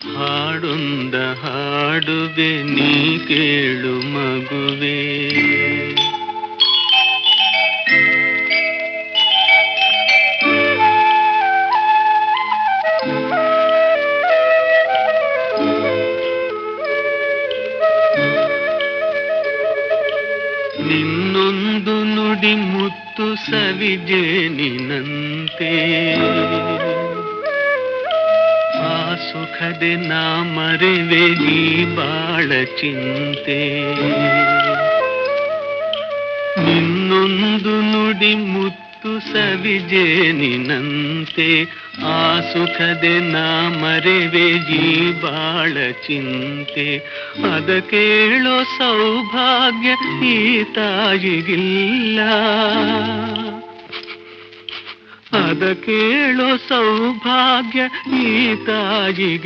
ಹಾಡೊಂದ ಹಾಡುವೆ ನೀ ಕೇಳು ಮಗುವೆ. ನಿನ್ನೊಂದು ನುಡಿ ಮುತ್ತು ಸವಿಜೇನಿನಂತೆ, ಆ ಸುಖದೆ ನಾ ಮರೆವೆ ಈ ಬಾಳ ಚಿಂತೆ. ನಿನ್ನೊಂದು ನುಡಿ ಮುತ್ತು ಸವಿಜೇನಿನಂತೆ, ಆ ಸುಖದೆ ನಾ ಮರೆವೆ ಈ ಬಾಳ ಚಿಂತೆ. ಅದ ಕೇಳೋ ಸೌಭಾಗ್ಯ ಈ ತಾಯಿಗಿಲ್ಲ, ಅದ ಕೇಳೋ ಸೌಭಾಗ್ಯ ಈ ತಾಯಿಗಿಲ್ಲ.